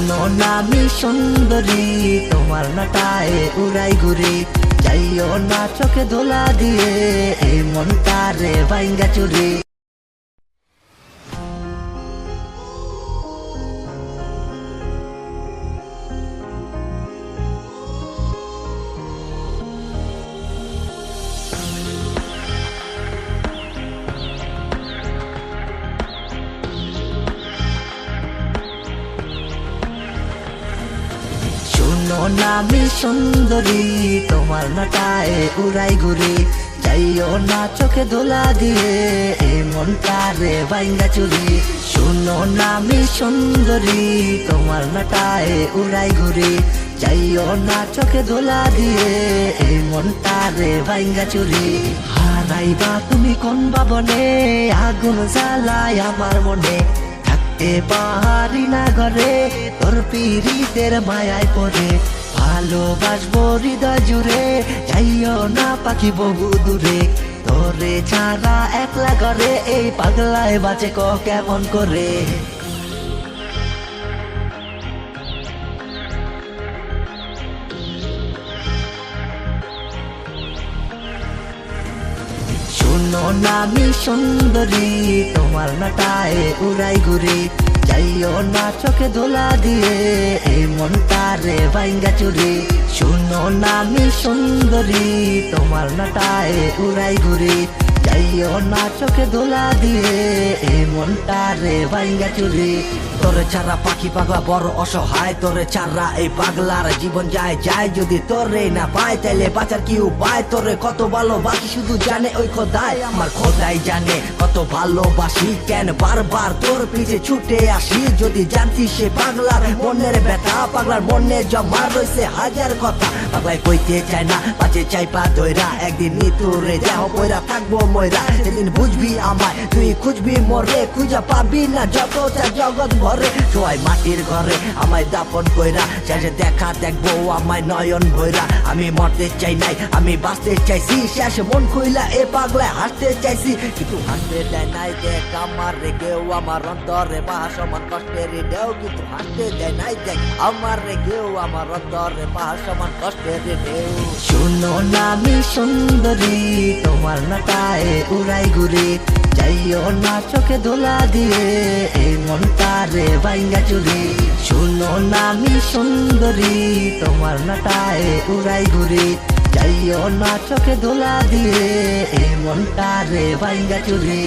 শুনো না আমি সুন্দরী, তোমার নাটায় উড়াই ঘুরি, যাইও না চোখে ধোলা দিয়ে এই মনটারে ভাঙ্গা চুরি। শুনো না আমি সুন্দরী, তোমার নাটায় উড়াই ঘুরি, যাইও না চোখে ধোলা দিয়ে এই মনটারে ভাঙ্গা চুরি। শুনো না আমি সুন্দরী, তোমার নাটায় উড়াই ঘুরি, যাইও না চোখে ধোলা দিয়ে এই মনটারে ভাঙ্গা চুরি। হারাইবা তুমি কোন ভাবনে, আগুন জ্বালায় আমার মনে, থাকতে পারি না ঘরে তোর পিরিতের মায়ায় পড়ে। ভালোবাসবো হৃদয় জুড়ে, যাইও না পাখি বহু দূরে, তোরে ছাড়া একলা ঘরে এই পাগলায় বাঁচে ক কেমন করে। শুনো না আমি সুন্দরী, তোমার নাটায় উড়াই ঘুরি, যাইও না চোখে ধোলা দিয়ে এই মনটারে ভাঙ্গা চুরি। শুনো না আমি সুন্দরী, তোমার নাটায় উড়াই ঘুরি, যাইও না চোখে ধোলা দিয়ে এই মনটারে ভাঙ্গা চুরি। তোরে ছাড়া পাখি পাগলা বড় অসহায়, তোরে ছাড়া এই পাগলার জীবন যায় যায়, যদি তোরে না পায় তাইলে বাঁচার কি উপায়। তোরে কত ভালোবাসি শুধু জানে ওই খোদাই, আমার খোদাই জানে কত ভালোবাসি, কেন বারবার তোর পিছে ছুটে আসি। যদি জানতিস সে পাগলার মনের ব্যথা, পাগলার মনে জমা রয়েছে হাজার কথা, পাগলায় কইতে চায় না বাঁচে চাই পা ধইরা, একদিন নিতুরে যাও পয়রা থাকবো ময়রা, সেদিন বুঝবি আমায় তুই খুঁজবি মরে, খুঁজা পাবি না যত জগৎ ভরে। সবাই মাটির ঘরে আমায় দাপন কইরা, শেষে দেখা দেখবো আমায় নয়ন ভৈরা। আমি মরতে চাই নাই আমি বাঁচতে চাইছি, শেষে মন খুইলা এ পাগলায় হাসতে চাইছি, কিন্তু হাসতে দেয় নাই দেখ আমার রেগেও, আমার অন্তরে পাহা সমান কষ্টের ঢেউ, কিন্তু হাসতে দেয় নাই দেখ আমার রেগেও, আমার অন্তরে পাহা সমান কষ্টের ঢেউ। শুনো না আমি সুন্দরী, তোমার নাটায় উড়াই ঘুরি, যাইও না চোখে ধোলা দিয়ে এই মনটারে ভাঙ্গা চুরি। শুনো না আমি সুন্দরী, তোমার নাটায় উড়াই ঘুরি, যাইও না চোখে ধোলা দিয়ে এই মনটারে ভাঙ্গা চুরি।